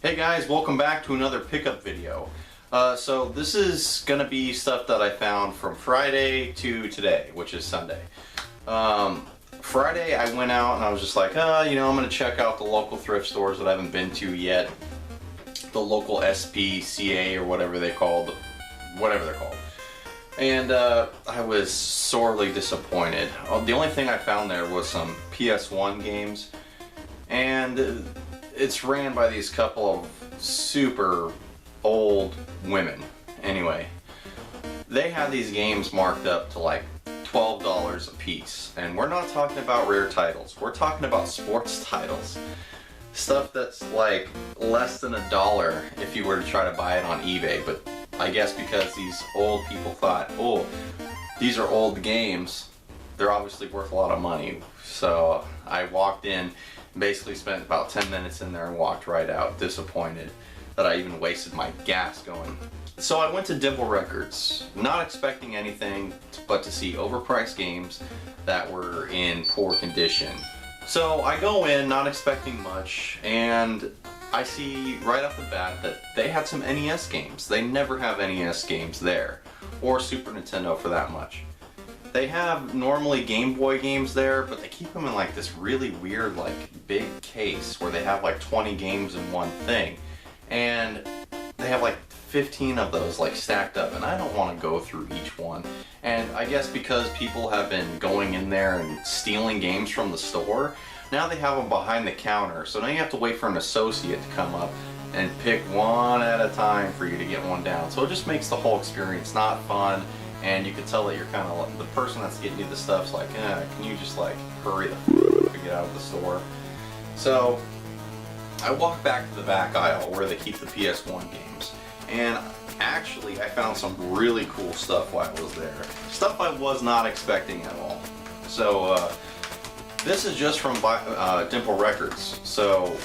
Hey guys, welcome back to another pickup video. So this is gonna be stuff that I found from Friday to today, which is Sunday. Friday I went out and I was just like, I'm gonna check out the local thrift stores that I haven't been to yet. The local SPCA or whatever they're called. And I was sorely disappointed. The only thing I found there was some PS1 games, and it's ran by these couple of super old women. Anyway, they have these games marked up to like $12 a piece, and we're not talking about rare titles, we're talking about sports titles. Stuff that's like less than $1 if you were to try to buy it on eBay, but I guess because these old people thought, oh, these are old games, they're obviously worth a lot of money. So I walked in, basically spent about 10 minutes in there and walked right out, disappointed that I even wasted my gas going. So I went to Dimple Records, not expecting anything but to see overpriced games that were in poor condition. So I go in not expecting much, and I see right off the bat that they had some NES games. They never have NES games there, or Super Nintendo for that much. They have normally Game Boy games there, but they keep them in like this really weird like big case where they have like 20 games in one thing. And they have like 15 of those like stacked up, and I don't want to go through each one. And I guess because people have been going in there and stealing games from the store, now they have them behind the counter, so now you have to wait for an associate to come up and pick one at a time for you to get one down. So it just makes the whole experience not fun, and you can tell that you're kind of like, the person that's getting you the stuff's like, can you just like hurry the f up to get out of the store? So I walked back to the back aisle where they keep the PS1 games, and actually I found some really cool stuff while I was there. Stuff I was not expecting at all. So this is just from Dimple Records. So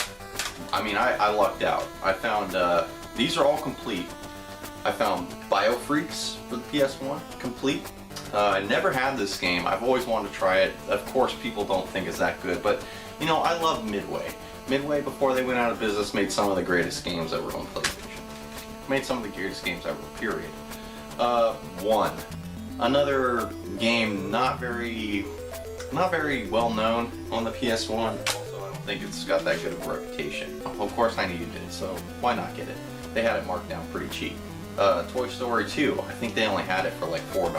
I mean, I lucked out. I found these are all complete. I found BioFreaks for the PS1 complete. I never had this game. I've always wanted to try it. Of course, people don't think it's that good, but you know, I love Midway. Midway, before they went out of business, made some of the greatest games ever on PlayStation. Made some of the greatest games ever, period. One. Another game not very well known on the PS1. Also, I don't think it's got that good of a reputation. Of course I needed it, so why not get it? They had it marked down pretty cheap. Toy Story 2, I think they only had it for like $4.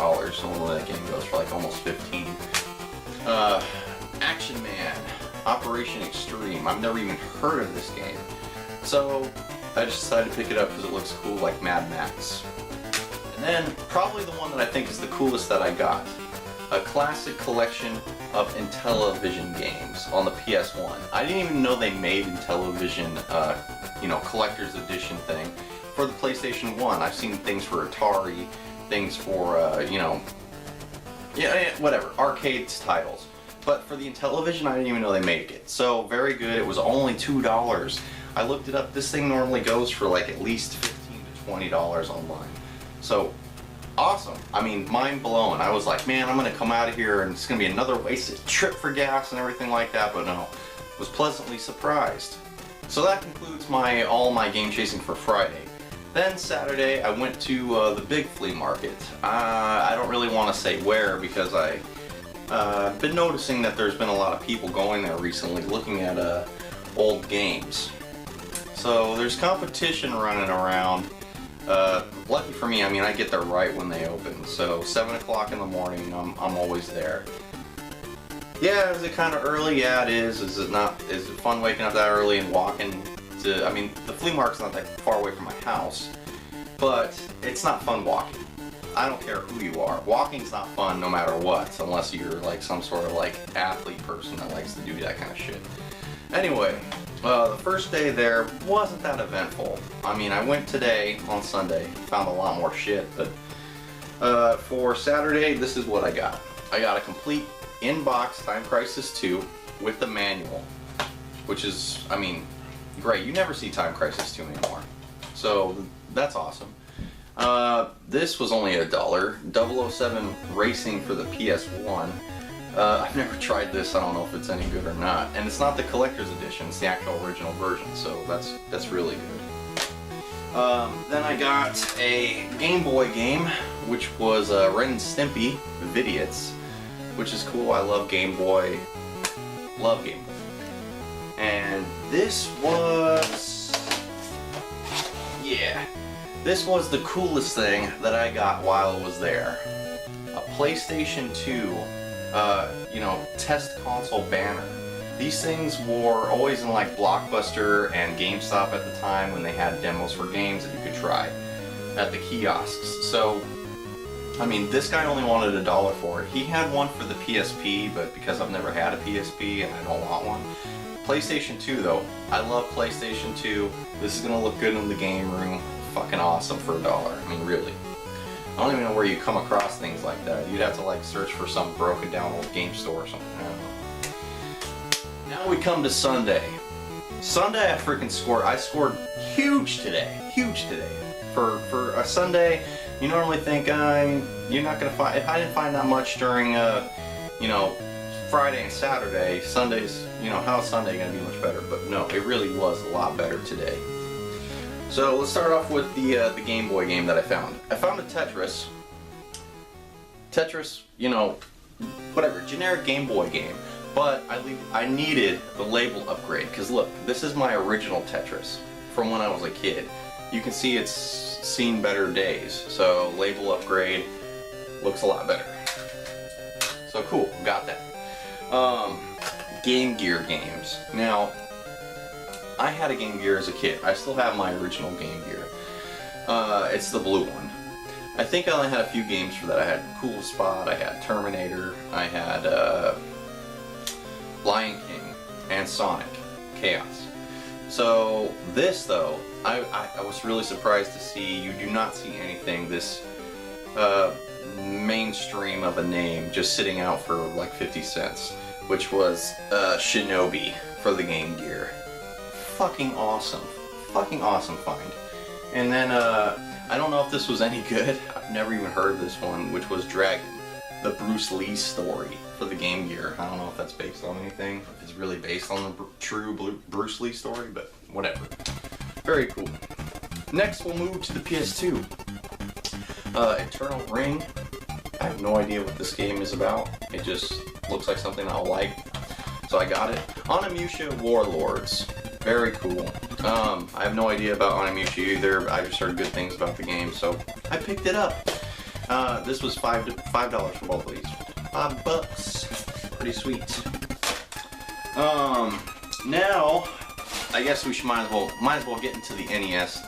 Normally that game goes for like almost $15. Action Man, Operation Extreme. I've never even heard of this game. So I just decided to pick it up because it looks cool, like Mad Max. And then probably the one that I think is the coolest that I got. A classic collection of Intellivision games on the PS1. I didn't even know they made Intellivision, collector's edition thing for the PlayStation 1. I've seen things for Atari, things for, whatever, arcades titles. But for the Intellivision, I didn't even know they made it. So, very good. It was only $2. I looked it up. This thing normally goes for like at least $15 to $20 online. So, awesome. I mean, mind blown. I was like, man, I'm going to come out of here and it's going to be another wasted trip for gas and everything like that, but no. I was pleasantly surprised. So that concludes all my game chasing for Friday. Then Saturday, I went to the big flea market. I don't really want to say where because I've been noticing that there's been a lot of people going there recently looking at old games. So there's competition running around. Lucky for me, I mean, I get there right when they open. So 7 o'clock in the morning, I'm always there. Yeah, is it kind of early? Yeah, it is. Is it not? Is it fun waking up that early and walking to? I mean, the flea market's not that far away from my house, but it's not fun walking. I don't care who you are. Walking's not fun no matter what, unless you're like some sort of like athlete person that likes to do that kind of shit. Anyway, the first day there wasn't that eventful. I mean, I went today on Sunday, found a lot more shit, but for Saturday, this is what I got. I got a complete in-box Time Crisis 2 with the manual, which is, I mean, great. You never see Time Crisis 2 anymore. So, that's awesome. This was only $1. 007 Racing for the PS1. I've never tried this. I don't know if it's any good or not. And it's not the collector's edition. It's the actual original version. So that's really good. Then I got a Game Boy game, which was Ren and Stimpy Vidiots, which is cool. I love Game Boy. Love Game Boy. And this was... yeah. This was the coolest thing that I got while I was there. A PlayStation 2, test console banner. These things were always in like Blockbuster and GameStop at the time when they had demos for games that you could try at the kiosks. So, I mean, this guy only wanted $1 for it. He had one for the PSP, but because I've never had a PSP and I don't want one. PlayStation 2 though, I love PlayStation 2. This is gonna look good in the game room. Fucking awesome for $1. I mean, really. I don't even know where you come across things like that. You'd have to like search for some broken down old game store or something. I don't know. Now we come to Sunday. Sunday I freaking scored. I scored huge today. Huge today. For a Sunday, you normally think you're not gonna find. If I didn't find that much during Friday and Saturday, Sundays, how is Sunday gonna be much better? But no, it really was a lot better today. So let's start off with the Game Boy game that I found. I found a Tetris. Tetris, whatever, generic Game Boy game. But I needed the label upgrade, because look, this is my original Tetris from when I was a kid. You can see it's seen better days, so label upgrade looks a lot better. So cool, got that. Game Gear games. Now, I had a Game Gear as a kid. I still have my original Game Gear. It's the blue one. I think I only had a few games for that. I had Cool Spot, I had Terminator, I had Lion King, and Sonic Chaos. So this though, I was really surprised to see you do not see anything this mainstream of a name just sitting out for like 50 cents, which was Shinobi for the Game Gear. Fucking awesome find. And then I don't know if this was any good. I've never even heard of this one, which was Dragon, the Bruce Lee story for the Game Gear. I don't know if that's based on anything, if it's really based on the true Bruce Lee story, but whatever. Very cool. Next we'll move to the PS2. Eternal Ring. I have no idea what this game is about. It just looks like something I'll like, so I got it. Onimusha Warlords. Very cool. I have no idea about Onimusha either. I just heard good things about the game, so I picked it up. This was $5 for both of these. $5. Pretty sweet. Now, I guess we might as well get into the NES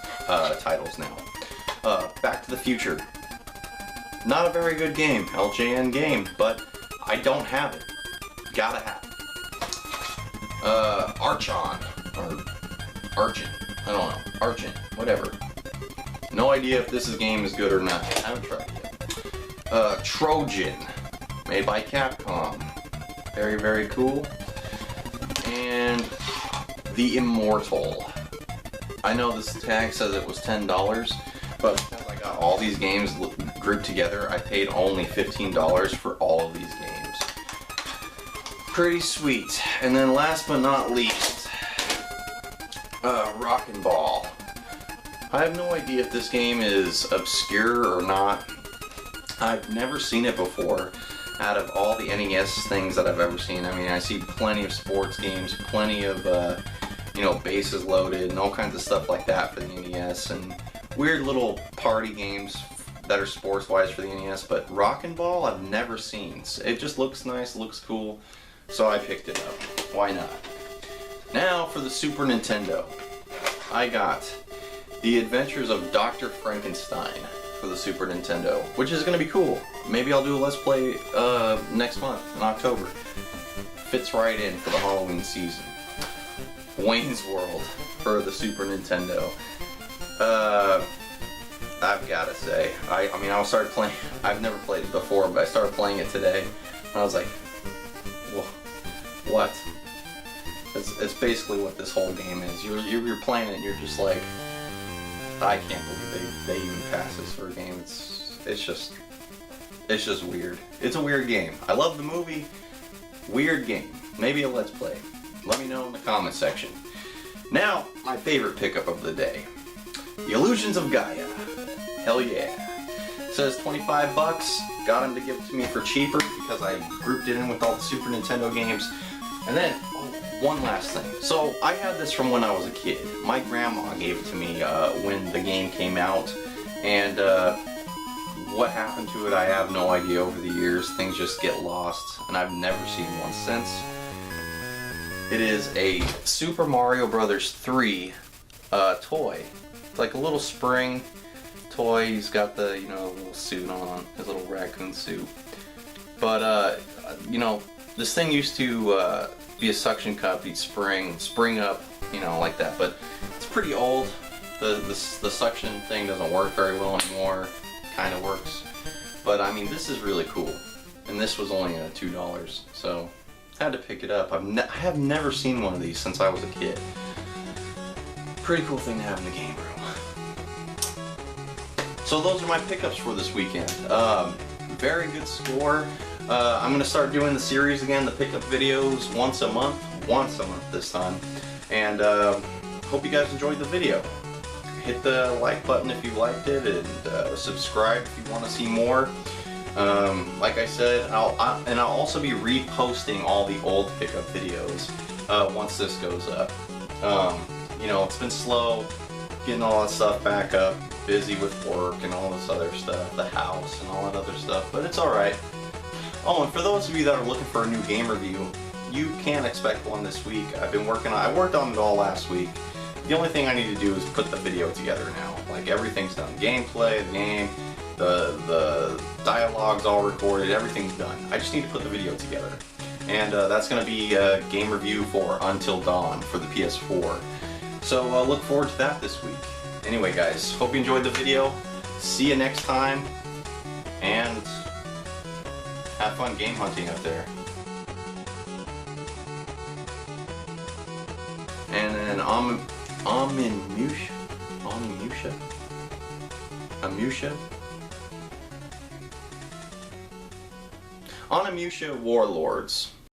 titles now. Back to the Future. Not a very good game, LJN game, but I don't have it. Gotta have it. Archon. Or Archon. I don't know. Archon. Whatever. No idea if this game is good or not. I haven't tried it yet. Trojan. Made by Capcom. Very, very cool. And The Immortal. I know this tag says it was $10, but because I got all these games grouped together, I paid only $15 for all of these games. Pretty sweet. And then last but not least, Rockin' Ball. I have no idea if this game is obscure or not. I've never seen it before. Out of all the NES things that I've ever seen, I mean, I see plenty of sports games, plenty of, bases loaded, and all kinds of stuff like that for the NES, and weird little party games that are sports-wise for the NES, but Rockin' Ball I've never seen. It just looks nice, looks cool, so I picked it up. Why not? Now for the Super Nintendo. I got The Adventures of Dr. Frankenstein for the Super Nintendo, which is going to be cool. Maybe I'll do a Let's Play next month in October. Fits right in for the Halloween season. Wayne's World for the Super Nintendo. I've got to say, I started playing. I've never played it before, but I started playing it today, and I was like, what? It's basically what this whole game is. You're playing it, and you're just like, I can't believe they even pass this for a game. It's just weird. It's a weird game. I love the movie. Weird game. Maybe a Let's Play. Let me know in the comment section. Now, my favorite pickup of the day. The Illusions of Gaia. Hell yeah. Says 25 bucks. Got him to give it to me for cheaper because I grouped it in with all the Super Nintendo games. And then, one last thing. So, I had this from when I was a kid. My grandma gave it to me when the game came out. And what happened to it, I have no idea over the years. Things just get lost, and I've never seen one since. It is a Super Mario Brothers 3 toy. It's like a little spring toy. He's got the, little suit on, his little raccoon suit. But, this thing used to be a suction cup. You'd spring up, like that. But it's pretty old. The suction thing doesn't work very well anymore. Kind of works. But, I mean, this is really cool. And this was only $2. So, had to pick it up. I have never seen one of these since I was a kid. Pretty cool thing to have in the game room. So those are my pickups for this weekend. Very good score. I'm going to start doing the series again, the pickup videos once a month this time. And hope you guys enjoyed the video. Hit the like button if you liked it, and subscribe if you want to see more. Like I said, I'll also be reposting all the old pickup videos once this goes up. It's been slow getting all that stuff back up, busy with work and all this other stuff, the house and all that other stuff, but it's alright. Oh, and for those of you that are looking for a new game review, you can expect one this week. I worked on it all last week. The only thing I need to do is put the video together now. Like, everything's done. Gameplay, the game, the dialogue's all recorded, everything's done. I just need to put the video together. And that's going to be a game review for Until Dawn for the PS4. So look forward to that this week. Anyway guys, hope you enjoyed the video. See you next time. And have fun game hunting out there. And then Onimusha Warlords.